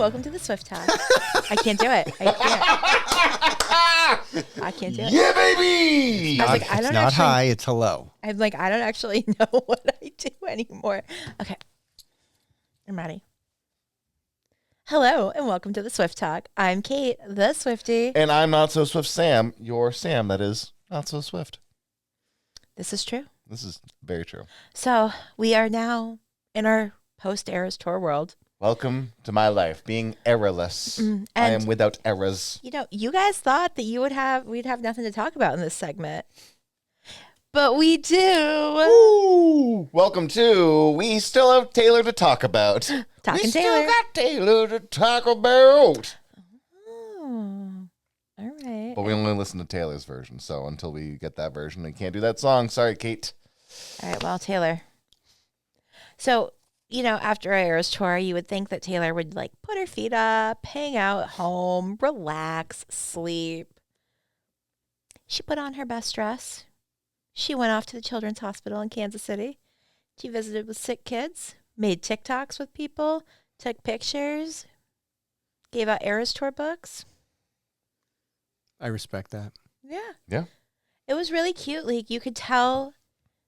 welcome to the Swift Talk. I can't do it. I can't do it. Yeah, baby! I was like, I It's don't not actually, high, it's hello. I'm like, I don't actually know what I do anymore. Okay. I'm ready. Hello, and welcome to the Swift Talk. I'm Kate, the Swiftie. And I'm Not So Swift Sam, your Sam that is not so swift. This is true. This is very true. So we are now in our post-Eras tour world. Welcome to my life, being errorless. I am without errors. You know, you guys thought that we'd have nothing to talk about in this segment. But we do. Ooh, welcome to We Still Have Taylor to Talk About. Talking we Taylor. still got Taylor to talk about. Oh, all right. But we only listen to Taylor's version, so until we get that version, we can't do that song. Sorry, Kate. All right, well, Taylor. So, you know, after our Eras tour, you would think that Taylor would like put her feet up, hang out at home, relax, sleep. She put on her best dress. She went off to the Children's Hospital in Kansas City. She visited with sick kids, made TikToks with people, took pictures, gave out Eras tour books. I respect that. Yeah. Yeah. It was really cute. Like, you could tell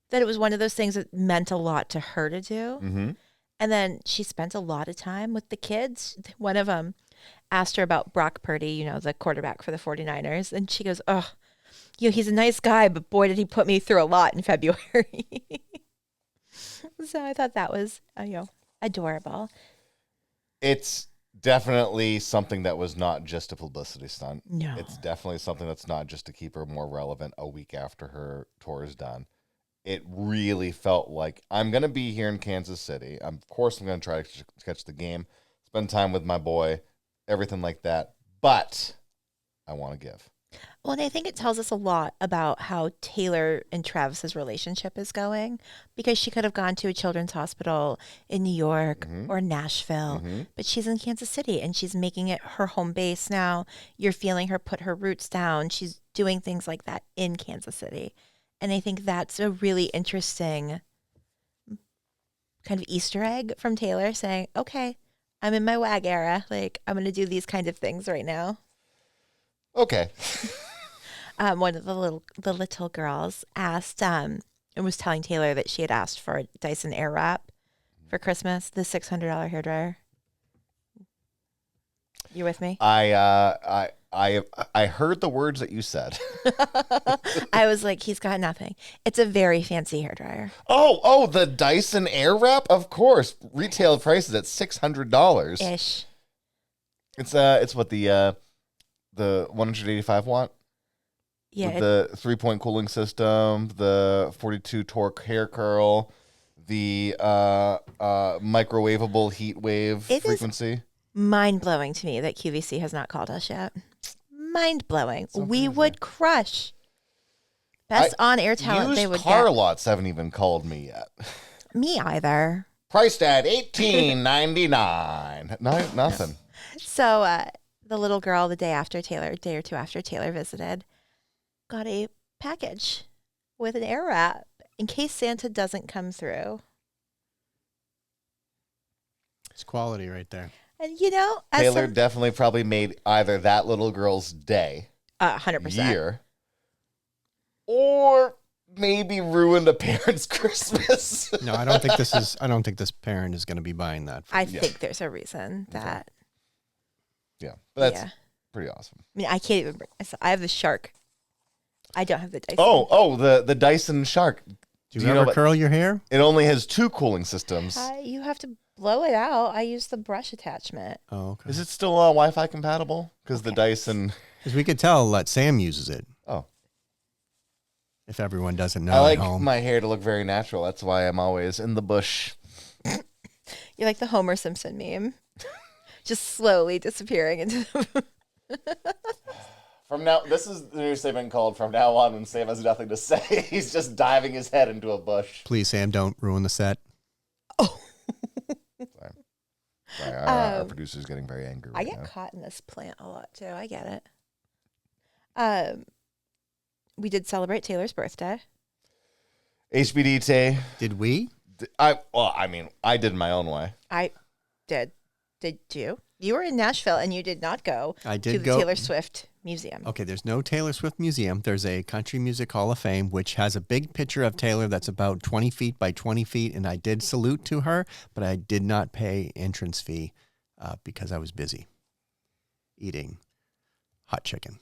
that it was one of those things that meant a lot to her to do. Mm-hmm. And then she spent a lot of time with the kids. One of them asked her about Brock Purdy, you know, the quarterback for the 49ers. And she goes, oh, you know, he's a nice guy, but boy, did he put me through a lot in February. So I thought that was, adorable. It's definitely something that was not just a publicity stunt. No. It's definitely something that's not just to keep her more relevant a week after her tour is done. It really felt like I'm going to be here in Kansas City. Of course, I'm going to try to catch the game, spend time with my boy, everything like that. But I want to give. Well, and I think it tells us a lot about how Taylor and Travis's relationship is going, because she could have gone to a children's hospital in New York or Nashville, but she's in Kansas City and she's making it her home base now. You're feeling her put her roots down. She's doing things like that in Kansas City. And I think that's a really interesting kind of Easter egg from Taylor saying, okay, I'm in my WAG era. Like, I'm going to do these kind of things right now. Okay. One of the little girls asked and was telling Taylor that she had asked for a Dyson Airwrap for Christmas, the $600 hairdryer. You with me? I heard the words that you said. I was like, he's got nothing. It's a very fancy hairdryer. Oh, the Dyson Airwrap, of course. Retail price is at $600 Ish. It's what the 185 watt. Yeah. With the 3-point cooling system, the 42 torque hair curl, the microwavable heat wave frequency. Mind blowing to me that QVC has not called us yet. Mind blowing. We would crush. Best on air talent they would car get. lots haven't even called me yet. Me either. Priced at $18.99. No, nothing. So the little girl, a day or two after Taylor visited, got a package with an Airwrap in case Santa doesn't come through. It's quality right there. And, you know, Taylor definitely probably made either that little girl's day, 100%. year, or maybe ruined a parent's Christmas. No, I don't think this parent is going to be buying that. I think there's a reason that. Yeah, but that's pretty awesome. I mean, I can't even bring myself. I have the shark. I don't have the Dyson. The Dyson Shark. Do you ever curl your hair? It only has 2 cooling systems. You have to blow it out. I use the brush attachment. Oh, okay. Is it still Wi-Fi compatible? Because the Dyson... Because we could tell that Sam uses it. Oh. If everyone doesn't know I like at home. my hair to look very natural. That's why I'm always in the bush. You're like the Homer Simpson meme. Just slowly disappearing into the... From now, this is the new segment called From Now On When Sam Has Nothing to Say. He's just diving his head into a bush. Please, Sam, don't ruin the set. Oh. Sorry, our producer's getting very angry right I get now. caught in this plant a lot, too. I get it. We did celebrate Taylor's birthday. HBD Tay. Did we? I did in my own way. I did. Did you? You were in Nashville and you did not go I to did the go. Taylor Swift Museum. Okay, there's no Taylor Swift Museum. There's a Country Music Hall of Fame, which has a big picture of Taylor that's about 20 feet by 20 feet. And I did salute to her, but I did not pay entrance fee because I was busy eating hot chicken.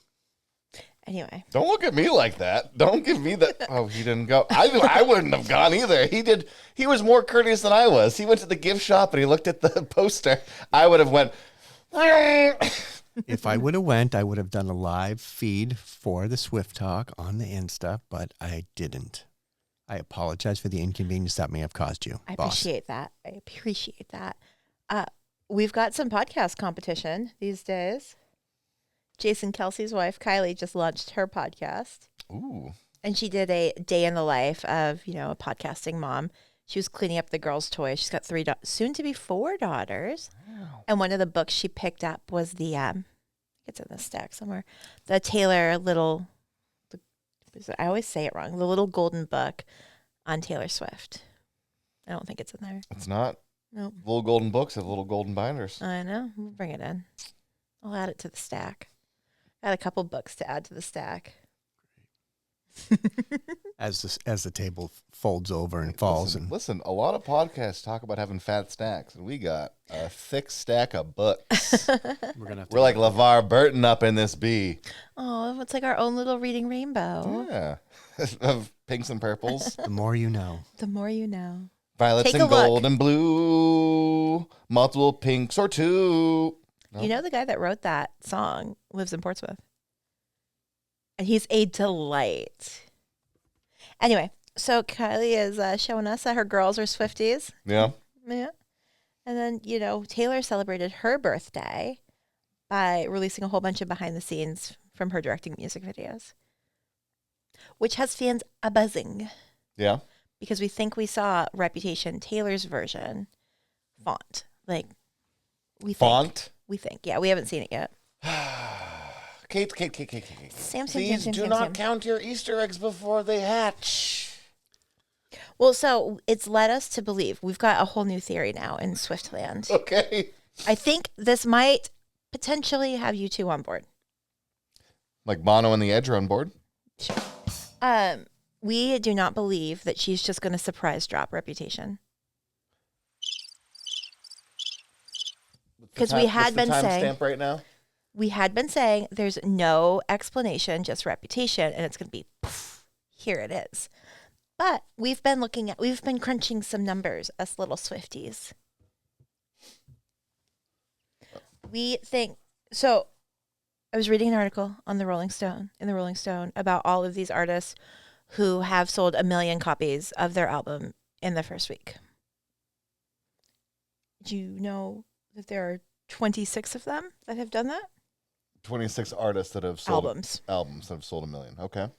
Anyway. Don't look at me like that. Don't give me that. Oh, he didn't go. I wouldn't have gone either. He did. He was more courteous than I was. He went to the gift shop and he looked at the poster. I would have went. If I would have went, I would have done a live feed for the Swift Talk on the Insta, but I didn't. I apologize for the inconvenience that may have caused you, I boss. appreciate that. We've got some podcast competition these days. Jason Kelsey's wife, Kylie, just launched her podcast. Ooh. And she did a day in the life of, a podcasting mom. She was cleaning up the girls' toys. She's got soon to be 4 daughters. Wow. And one of the books she picked up was it's in the stack somewhere, the Taylor I always say it wrong, the little golden book on Taylor Swift. I don't think it's in there. It's not. Nope. Little golden books have little golden binders. I know. We'll bring it in. I'll add it to the stack. I had a couple books to add to the stack. As the table folds over and falls. Listen, a lot of podcasts talk about having fat stacks, and we got a thick stack of books. We're like LeVar Burton up in this bee. Oh, it's like our own little reading rainbow. Yeah. Of pinks and purples. The more you know. The more you know. Violets Take and a look. gold and blue. Multiple pinks or two. No? You know the guy that wrote that song lives in Portsmouth. And he's a delight. Anyway, so Kylie is showing us that her girls are Swifties. Yeah. Yeah. And then, Taylor celebrated her birthday by releasing a whole bunch of behind the scenes from her directing music videos, which has fans a-buzzing. Yeah. Because we think we saw Reputation, Taylor's version, font. Font? We think. Yeah, we haven't seen it yet. Kate. Sam, Please do not count your Easter eggs before they hatch. Well, so it's led us to believe we've got a whole new theory now in Swiftland. Okay. I think this might potentially have you two on board. Like Bono and the Edge are on board? Sure. We do not believe that she's just going to surprise drop Reputation. Because we had been saying timestamp right now. We had been saying there's no explanation, just Reputation, and it's going to be poof, here it is. But we've been crunching some numbers, us little Swifties. We think so. I was reading an article in the Rolling Stone about all of these artists who have sold 1 million copies of their album in the first week. Do you know that there are 26 of them that have done that? 26 artists that have sold albums that have sold 1 million. Okay.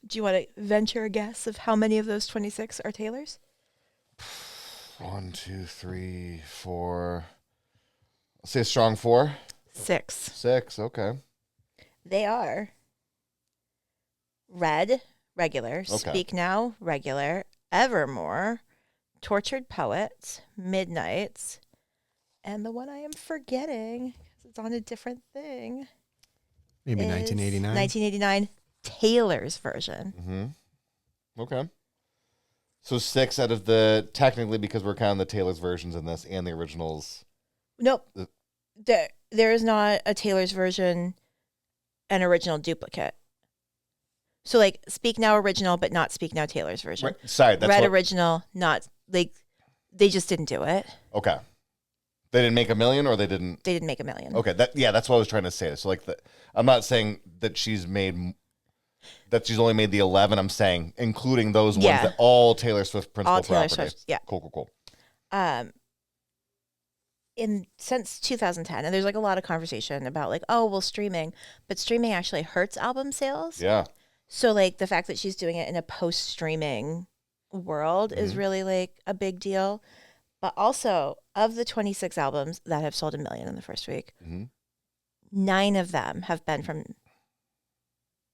Do you want to venture a guess of how many of those 26 are Taylor's? 1, 2, 3, 4. I'll say a strong 4. 6. 6. Okay. They are Red, regular, Okay. Speak Now, regular, Evermore, Tortured Poets, Midnights, and the one I am forgetting, because it's on a different thing. Maybe 1989. 1989, Taylor's version. Mm-hmm. Okay. So 6 out of technically, because we're counting the Taylor's versions in this and the originals. Nope. There is not a Taylor's version, an original duplicate. So Speak Now original, but not Speak Now Taylor's version. Right. Sorry, that's Red original, not they just didn't do it. Okay. They didn't make 1 million, or they didn't. They didn't make 1 million. Okay, that's what I was trying to say. So I'm not saying that she's only made the 11. I'm saying including those ones that all Taylor Swift principal property. Swift, yeah. Cool. Since 2010, and there's a lot of conversation about streaming, but streaming actually hurts album sales. Yeah. So the fact that she's doing it in a post-streaming world is really a big deal. But also, of the 26 albums that have sold 1 million in the first week, 9 of them have been from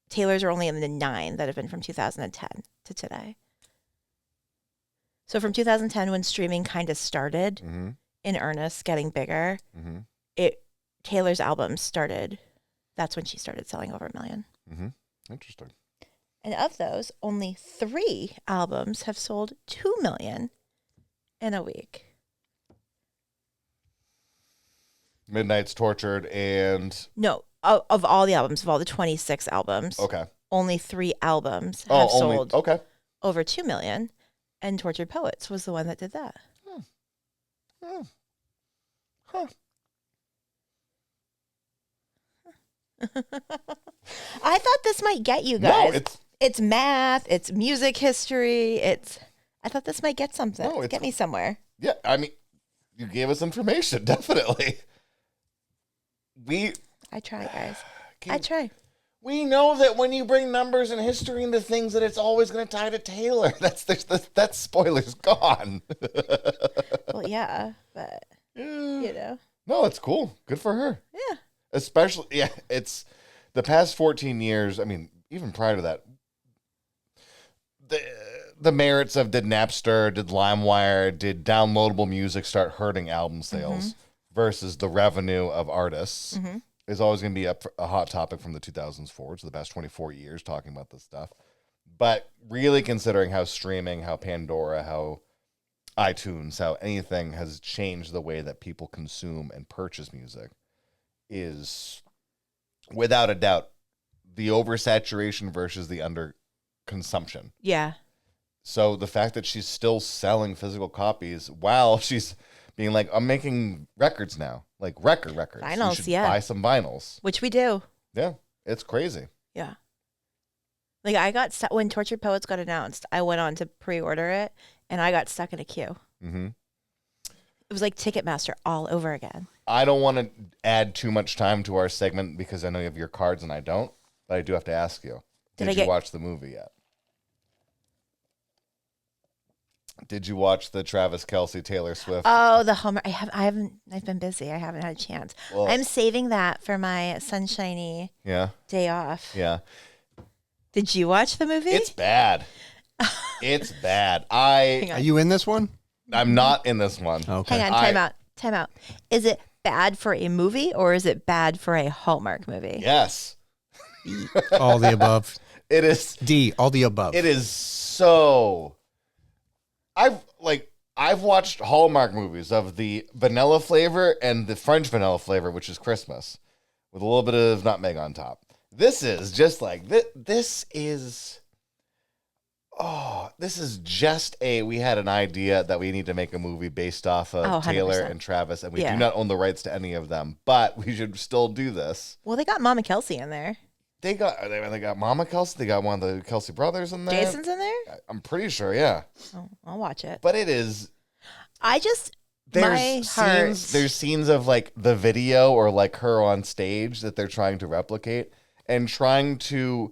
Taylor's are only in the 9 that have been from 2010 to today. So from 2010, when streaming kind of started in earnest, getting bigger, Taylor's albums started. That's when she started selling over 1 million. Mm-hmm. Interesting. And of those, only 3 albums have sold 2 million in a week. Midnight's Tortured and... No, of all the albums, of all the 26 albums, Okay. only 3 albums have sold Okay. over 2 million. And Tortured Poets was the one that did that. Hmm. Huh. I thought this might get you guys. No, it's math, it's music history, I thought this might get something. No, Get me somewhere. Yeah, I mean, you gave us information, definitely. I try, guys. I try. We know that when you bring numbers and history into things, that it's always going to tie to Taylor. That's spoilers gone. Well, yeah, but you know. No, it's cool. Good for her. Yeah. Especially, yeah, it's the past 14 years. I mean, even prior to that, the merits of did Napster, did LimeWire, did downloadable music start hurting album sales versus the revenue of artists is always going to be a hot topic from the 2000s forward, so the past 24 years talking about this stuff. But really considering how streaming, how Pandora, how iTunes, how anything has changed the way that people consume and purchase music is, without a doubt, the oversaturation versus the underconsumption. Yeah. So the fact that she's still selling physical copies while she's being like, I'm making records now, like records. Vinyls, you should yeah. buy some vinyls. Which we do. Yeah, it's crazy. Yeah. Like I got stuck when Tortured Poets got announced. I went on to pre-order it, and I got stuck in a queue. Mm-hmm. It was like Ticketmaster all over again. I don't want to add too much time to our segment because I know you have your cards and I don't, but I do have to ask you. Did you watch the movie yet? Did you watch the Travis Kelce, Taylor Swift? Oh, the Homer. I've been busy. I haven't had a chance. Well, I'm saving that for my sunshiny day off. Yeah. Did you watch the movie? It's bad. It's bad. Are you in this one? I'm not in this one. Okay. Hang on, time out. Is it bad for a movie or is it bad for a Hallmark movie? Yes. All the above. It is. D, all the above. It is so. I've watched Hallmark movies of the vanilla flavor and the French vanilla flavor, which is Christmas, with a little bit of nutmeg on top. This is just like this is just we had an idea that we need to make a movie based off of Taylor and Travis, and we do not own the rights to any of them, but we should still do this. Well, they got Mama Kelsey in there. They got Mama Kelsey. They got one of the Kelsey brothers in there. Jason's in there? I'm pretty sure, yeah. Oh, I'll watch it. But it is. There's scenes of like the video or like her on stage that they're trying to replicate and trying to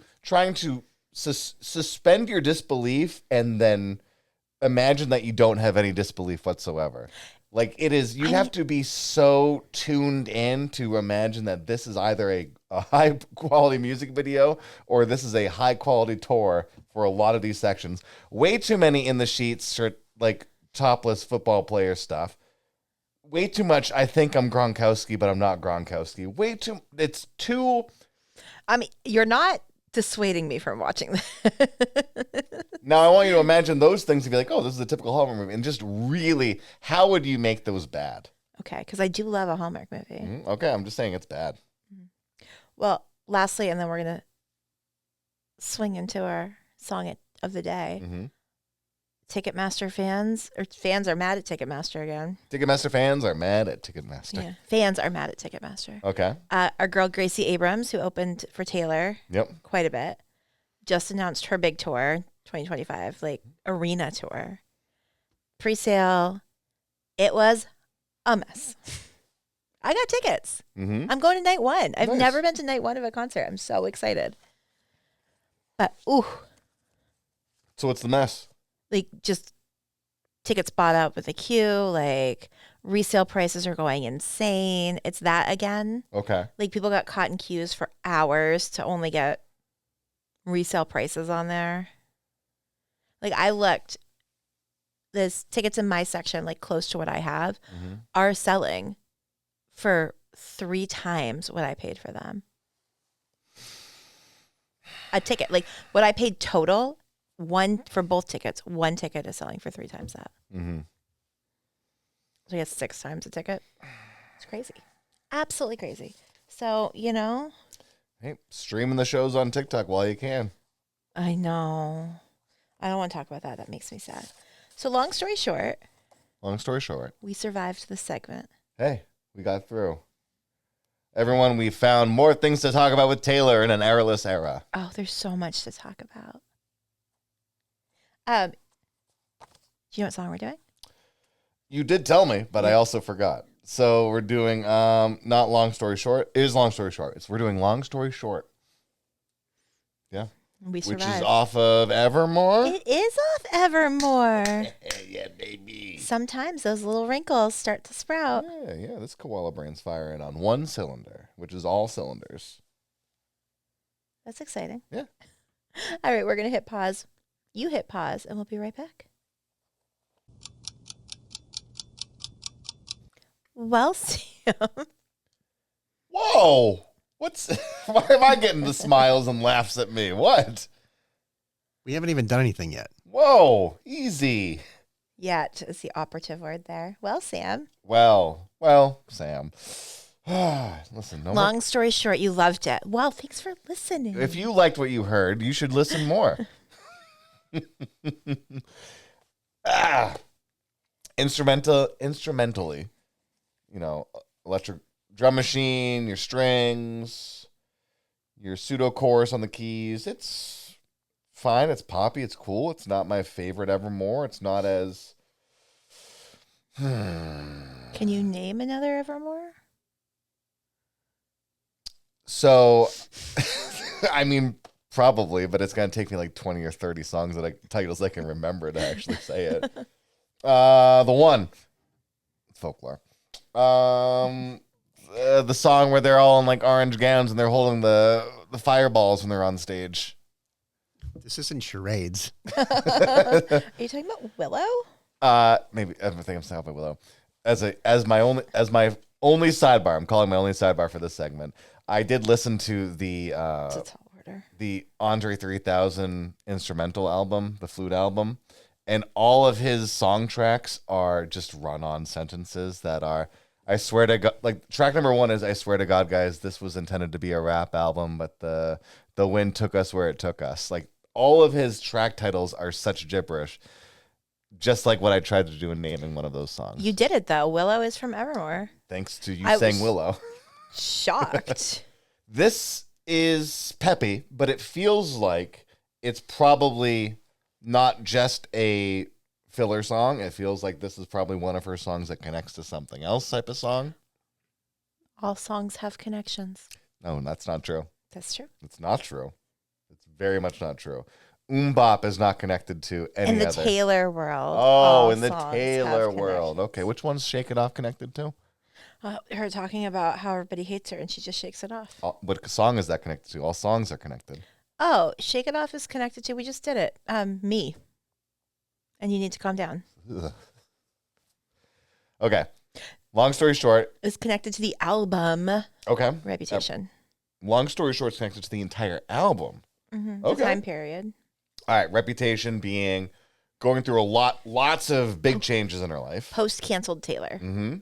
suspend your disbelief and then imagine that you don't have any disbelief whatsoever. Like it is, you have to be so tuned in to imagine that this is either a high quality music video or this is a high quality tour for a lot of these sections. Way too many in the sheets, like topless football player stuff. Way too much. I think I'm Gronkowski, but I'm not Gronkowski. It's too. I mean, you're not dissuading me from watching that. Now, I want you to imagine those things and be like, oh, this is a typical Hallmark movie. And just really, how would you make those bad? Okay, because I do love a Hallmark movie. Mm-hmm. Okay, I'm just saying it's bad. Well, lastly, and then we're going to swing into our song of the day. Mm-hmm. Ticketmaster fans are mad at Ticketmaster again. Ticketmaster fans are mad at Ticketmaster. Yeah, fans are mad at Ticketmaster. Okay. Our girl Gracie Abrams, who opened for Taylor quite a bit, just announced her big tour, 2025, like arena tour. Pre-sale, it was a mess. I got tickets. Mm-hmm. I'm going to night one. I've Nice. never been to night one of a concert. I'm so excited. But, ooh. So what's the mess? Like, just tickets bought up with a queue. Like, resale prices are going insane. It's that again. Okay. Like, people got caught in queues for hours to only get resale prices on there. Like, I looked. There's tickets in my section, like, close to what I have, are selling for 3 times what I paid for them. A ticket, like what I paid total, one for both tickets. One ticket is selling for 3 times that. Mm-hmm. So he gets 6 times a ticket. It's crazy. Absolutely crazy. So, you know. Hey, streaming the shows on TikTok while you can. I know. I don't want to talk about that. That makes me sad. So long story short. Long story short. We survived the segment. Hey, we got through. Everyone, we found more things to talk about with Taylor in an errorless era. Oh, there's so much to talk about. Do you know what song we're doing? You did tell me, but I also forgot. So we're doing not long story short. It is long story short. We're doing long story short. Yeah. We survived. Which is off of Evermore. It is off Evermore. Yeah, baby. Sometimes those little wrinkles start to sprout. Yeah. This koala brain's firing on one cylinder, which is all cylinders. That's exciting. Yeah. All right, we're going to hit pause. You hit pause, and we'll be right back. Well, Sam. Whoa! Why am I getting the smiles and laughs at me? What? We haven't even done anything yet. Whoa! Easy. Yet is the operative word there. Well, Sam. Well, Sam. Listen, Long story short, you loved it. Well, thanks for listening. If you liked what you heard, you should listen more. Instrumentally, electric drum machine, your strings, your pseudo chorus on the keys. It's fine. It's poppy. It's cool. It's not my favorite Evermore. It's not as. Can you name another Evermore? So, I mean, probably, but it's going to take me like 20 or 30 titles I can remember to actually say it. The one. It's folklore. The song where they're all in like orange gowns and they're holding the fireballs when they're on stage. This isn't charades. Are you talking about Willow? Maybe I think I'm talking about Willow. As my only sidebar. I'm calling my only sidebar for this segment. I did listen to It's a tall order. the Andre 3000 instrumental album, the flute album, and all of his song tracks are just run-on sentences that are, I swear to God, like track number 1 is, I swear to God, guys, this was intended to be a rap album, but the wind took us where it took us. Like all of his track titles are such gibberish, just like what I tried to do in naming one of those songs. You did it, though. Willow is from Evermore. Thanks to you saying Willow. Shocked. This is peppy, but it feels like it's probably not just a filler song. It feels like this is probably one of her songs that connects to something else type of song. All songs have connections. No, that's not true. That's true. It's not true. It's very much not true. Bop is not connected to any In the other. Taylor world. Oh, in the songs Taylor have world. connections. Okay, which one's Shake It Off connected to? Her talking about how everybody hates her and she just shakes it off. What song is that connected to? All songs are connected. Oh, Shake It Off is connected to, we just did it. Me. And you need to calm down. Ugh. Okay. Long story short. It's connected to the album Okay. Reputation. Long story short, it's connected to the entire album. Mm-hmm. Okay. The time period. All right. Reputation being going through lots of big changes in her life. Post-canceled Taylor. Mm-hmm.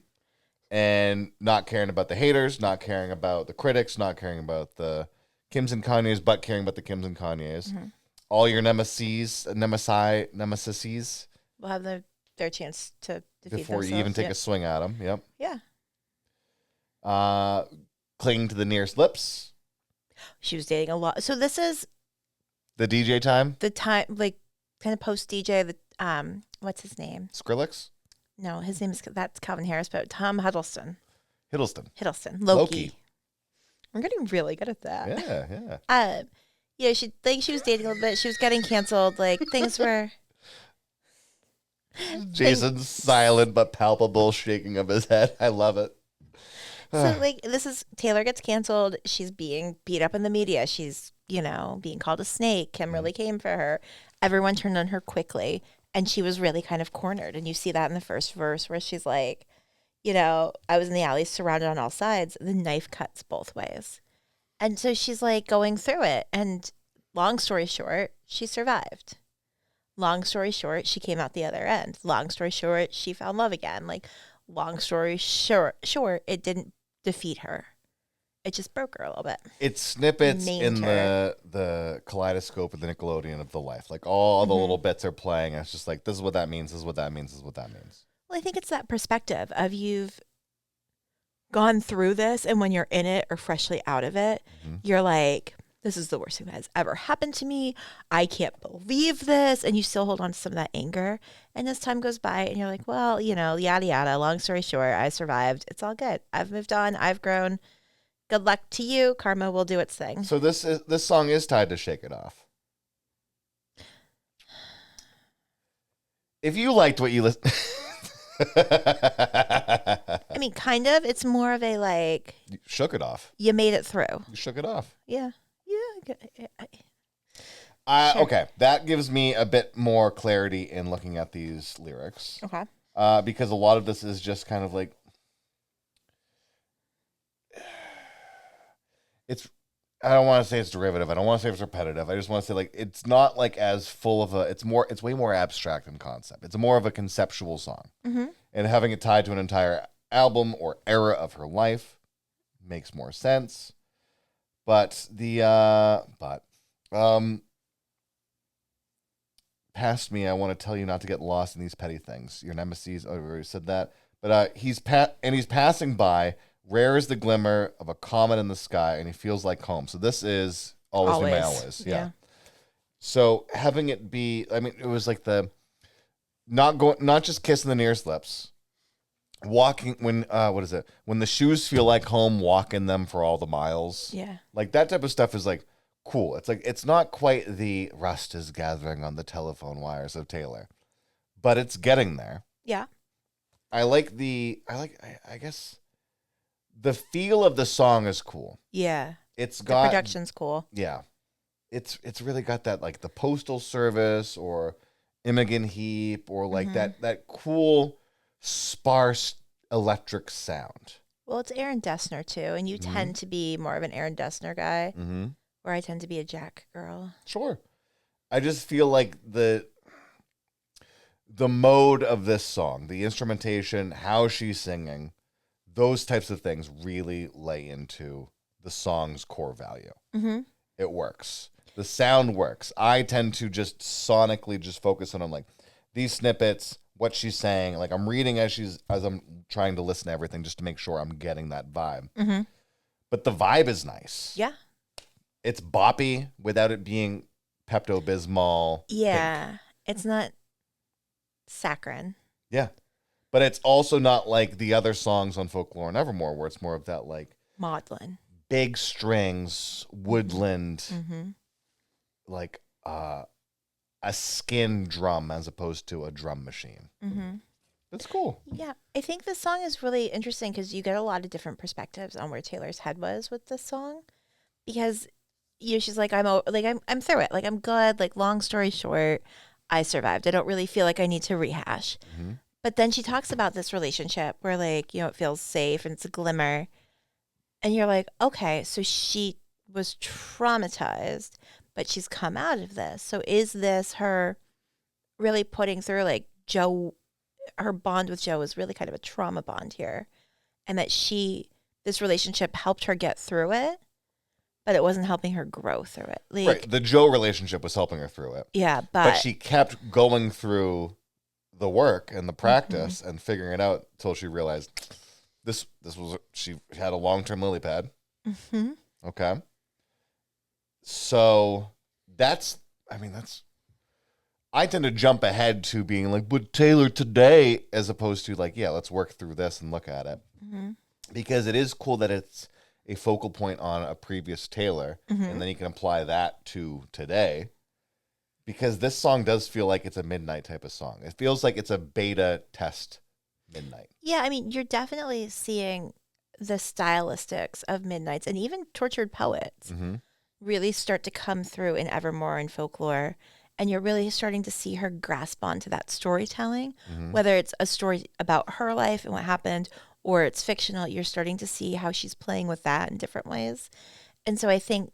And not caring about the haters, not caring about the critics, not caring about the Kims and Kanye's, but caring about the Kims and Kanye's. Mm-hmm. All your nemesis Will have their chance to defeat before you themselves. even take Yep. a swing at them. Yep. Yeah. Clinging to the nearest lips. She was dating a lot. So this is The DJ time. the time, like, kind of post-DJ, what's his name? Skrillex. No, his name is, that's Calvin Harris, but Tom Hiddleston. Hiddleston. Loki. I'm getting really good at that. Yeah. Yeah, she was dating a little bit. She was getting canceled. Like, things were. Jason's silent but palpable shaking of his head. I love it. So, like, this is Taylor gets canceled. She's being beat up in the media. She's, being called a snake. Kim really came for her. Everyone turned on her quickly. And she was really kind of cornered. And you see that in the first verse where she's like, I was in the alley surrounded on all sides. The knife cuts both ways. And so she's like going through it. And long story short, she survived. Long story short, she came out the other end. Long story short, she found love again. Like, long story short, it didn't defeat her. It just broke her a little bit. It's snippets Maimed in her. the kaleidoscope of the Nickelodeon of the life. Like all the little bits are playing. And it's just like, this is what that means. This is what that means. This is what that means. Well, I think it's that perspective of you've gone through this, and when you're in it or freshly out of it, you're like, this is the worst thing that has ever happened to me. I can't believe this. And you still hold on to some of that anger. And as time goes by and you're like, well, yada, yada. Long story short, I survived. It's all good. I've moved on. I've grown. Good luck to you. Karma will do its thing. So this song is tied to Shake It Off. If you liked what you listened... I mean, kind of. It's more of a like... You shook it off. You made it through. You shook it off. Yeah. Sure. Okay, that gives me a bit more clarity in looking at these lyrics. Okay. Because a lot of this is just kind of like... I don't want to say it's derivative. I don't want to say it's repetitive. I just want to say like it's not like as full of a. It's way more abstract in concept. It's more of a conceptual song, and having it tied to an entire album or era of her life makes more sense. But past me, I want to tell you not to get lost in these petty things. Your nemesis. Oh, I already said that. But he's passing by. Rare is the glimmer of a comet in the sky, and he feels like home. So this is Always Be My Always. Yeah. So having it be, I mean, it was like the not just kissing the nearest lips, walking when what is it? When the shoes feel like home, walking them for all the miles. Yeah. Like that type of stuff is like cool. It's like it's not quite the rust is gathering on the telephone wires of Taylor, but it's getting there. Yeah. I guess. The feel of the song is cool. Yeah. It's the got production's cool. Yeah. It's really got that like the Postal Service or Imogen Heap or like that cool sparse electric sound. Well, it's Aaron Dessner too, and you tend to be more of an Aaron Dessner guy, where I tend to be a Jack girl. Sure. I just feel like the mode of this song, the instrumentation, how she's singing, those types of things really lay into the song's core value. It works. The sound works. I tend to just sonically just focus on like these snippets, what she's saying. Like I'm reading as I'm trying to listen to everything just to make sure I'm getting that vibe. But the vibe is nice. Yeah. It's boppy without it being Pepto-Bismol. Yeah. Pink. It's not saccharine. Yeah. But it's also not like the other songs on Folklore and Evermore where it's more of that like maudlin, big strings, woodland, like a skin drum as opposed to a drum machine. That's cool. Yeah, I think this song is really interesting because you get a lot of different perspectives on where Taylor's head was with this song, because she's like, I'm through it, like I'm good. Like long story short, I survived. I don't really feel like I need to rehash. But then she talks about this relationship where like, it feels safe and it's a glimmer. And you're like, okay, so she was traumatized, but she's come out of this. So is this her really putting through like Joe, her bond with Joe is really kind of a trauma bond here. And that this relationship helped her get through it, but it wasn't helping her grow through it. Like, right. The Joe relationship was helping her through it. Yeah, but she kept going through the work and the practice and figuring it out until she realized she had a long-term lily pad. Okay. So I tend to jump ahead to being like, but Taylor today, as opposed to like, yeah, let's work through this and look at it. Because it is cool that it's a focal point on a previous Taylor and then you can apply that to today. Because this song does feel like it's a Midnight type of song. It feels like it's a beta test Midnight. Yeah, I mean, you're definitely seeing the stylistics of Midnights and even Tortured Poets really start to come through in Evermore and Folklore. And you're really starting to see her grasp onto that storytelling, whether it's a story about her life and what happened, or it's fictional, you're starting to see how she's playing with that in different ways. And so I think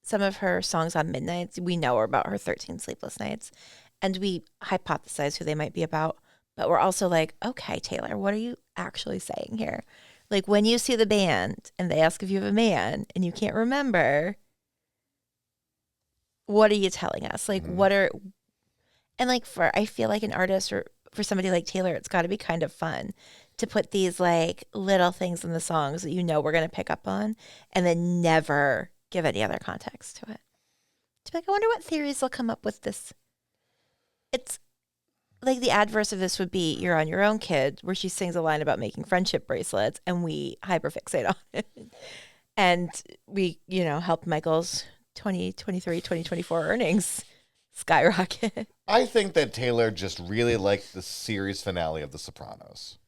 some of her songs on Midnights, we know are about her 13 sleepless nights, and we hypothesize who they might be about. But we're also like, okay, Taylor, what are you actually saying here? Like when you see the band and they ask if you have a man and you can't remember, what are you telling us? Like, and like I feel like an artist or for somebody like Taylor, it's got to be kind of fun to put these like little things in the songs that you know we're going to pick up on and then never give any other context to it. To be like, I wonder what theories they'll come up with this. It's like the adverse of this would be You're on Your Own, Kid, where she sings a line about making friendship bracelets and we hyperfixate on it. And we, help Michael's 2023, 2024 earnings skyrocket. I think that Taylor just really liked the series finale of The Sopranos.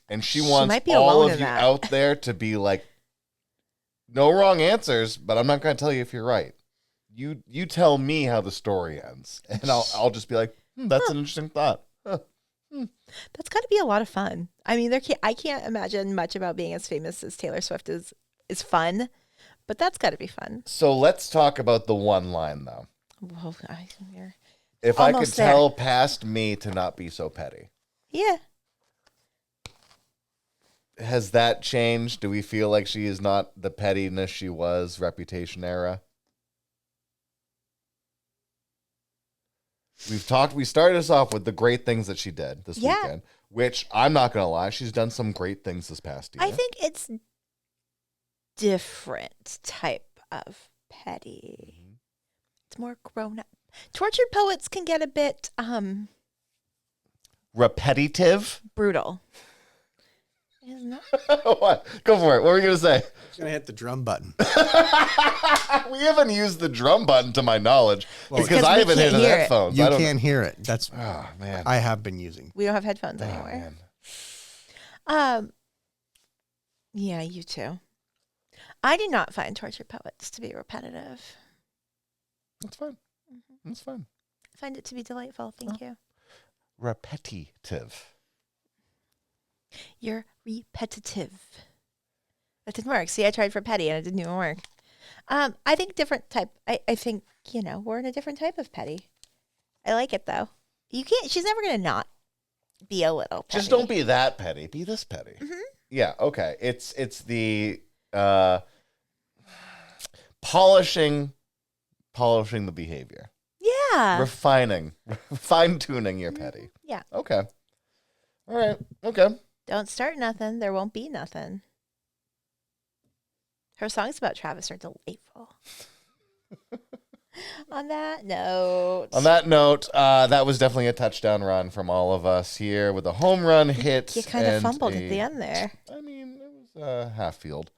And she wants might be all alone of in you that. out there to be like, no wrong answers, but I'm not going to tell you if you're right. You tell me how the story ends, and I'll just be like, that's an interesting thought. That's got to be a lot of fun. I mean, I can't imagine much about being as famous as Taylor Swift is fun, but that's got to be fun. So let's talk about the one line, though. Well, If I could tell past me to not be so petty. Yeah. Has that changed? Do we feel like she is not the pettiness she was Reputation era? We started us off with the great things that she did this weekend, which I'm not going to lie, she's done some great things this past year. I think it's different type of petty. Mm-hmm. It's more grown up. Tortured Poets can get a bit repetitive, brutal. Isn't it? What? Go for it. What were you going to say? I'm going to hit the drum button. We haven't used the drum button to my knowledge because I haven't hit headphones. You can't hear it. That's man. I have been using. We don't have headphones anymore. Man. Yeah, you too. I do not find Tortured Poets to be repetitive. That's fine. Mm-hmm. That's fine. I find it to be delightful. Thank you. Repetitive. You're repetitive. That didn't work. See, I tried for petty and it didn't even work. I think different type. I think, we're in a different type of petty. I like it though. She's never going to not be a little petty. Just don't be that petty. Be this petty. Mm-hmm. Yeah, okay. It's the polishing the behavior. Yeah. Refining, fine-tuning your petty. Yeah. Okay. All right. Okay. Don't start nothing. There won't be nothing. Her songs about Travis are delightful. On that note, that was definitely a touchdown run from all of us here with a home run hit. You kind of fumbled at the end there. I mean, it was half field.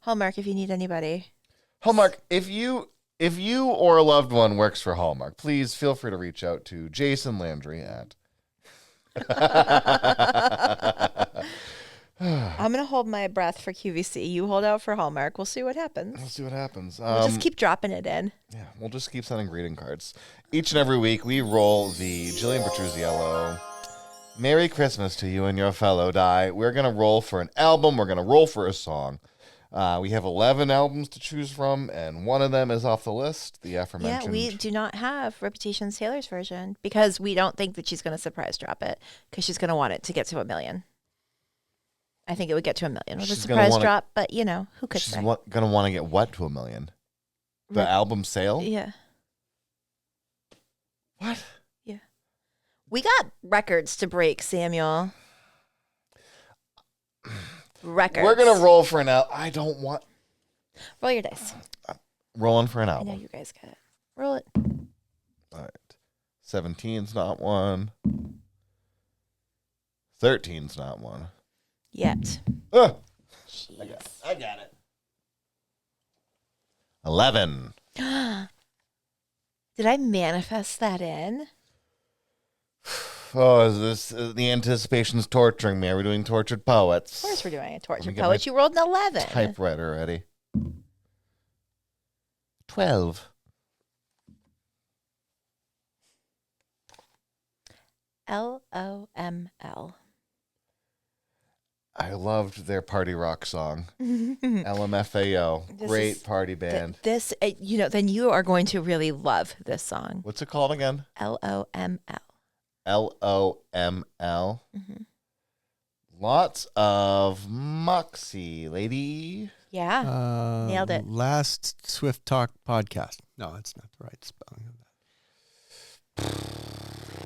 Hallmark, if you need anybody. Hallmark, if you or a loved one works for Hallmark, please feel free to reach out to Jason Landry at. I'm going to hold my breath for QVC. You hold out for Hallmark. We'll see what happens. We'll just keep dropping it in. Yeah, we'll just keep sending greeting cards. Each and every week, we roll the Jillian Petruzziello Merry Christmas to you and your fellow die. We're going to roll for an album. We're going to roll for a song. We have 11 albums to choose from, and one of them is off the list, the aforementioned. Yeah, we do not have Reputation's Taylor's version because we don't think that she's going to surprise drop it because she's going to want it to get to 1 million. I think it would get to 1 million with a surprise drop, but who could say? She's going to want to get what to 1 million? The album sale? Yeah. What? Yeah. We got records to break, Samuel. Records. We're going to roll for an album. I don't want... Roll your dice. Rolling for an album. I know you guys got it. Roll it. All right. 17's not one. 13's not one. Yet. I got it. 11. Did I manifest that in? Oh, the anticipation's torturing me. Are we doing Tortured Poets? Of course we're doing a Tortured Poets. You rolled an 11. Typewriter ready. 12. LOML. I loved their party rock song. LMFAO. Great party band. Then you are going to really love this song. What's it called again? LOML. LOML. Lots of moxie, lady. Yeah. Nailed it. Last Swift Talk podcast. No, that's not the right spelling of that.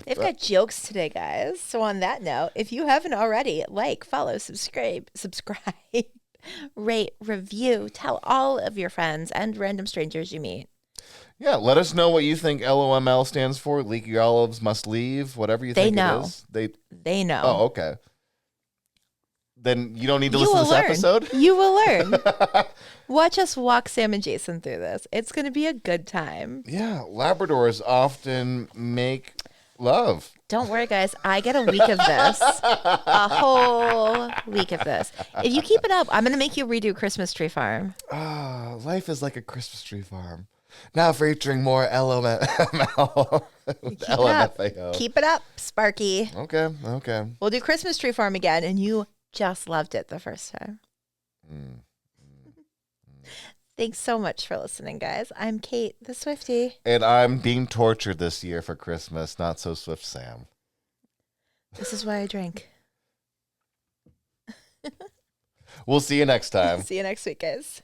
They've got jokes today, guys. So on that note, if you haven't already, follow, subscribe, rate, review, tell all of your friends and random strangers you meet. Yeah, let us know what you think LOML stands for. Leaky Olives Must Leave, whatever you think know. it is. They know. Oh, okay. Then you don't need to listen to this episode? You will learn. Watch us walk Sam and Jason through this. It's going to be a good time. Yeah, Labradors often make love. Don't worry, guys. I get a week of this. A whole week of this. If you keep it up, I'm going to make you redo Christmas Tree Farm. Life is like a Christmas tree farm. Now featuring more LMFAO. Keep it up, Sparky. Okay. We'll do Christmas Tree Farm again, and you just loved it the first time. Thanks so much for listening, guys. I'm Kate, the Swiftie. And I'm being tortured this year for Christmas. Not so Swift Sam. This is why I drink. We'll see you next time. See you next week, guys.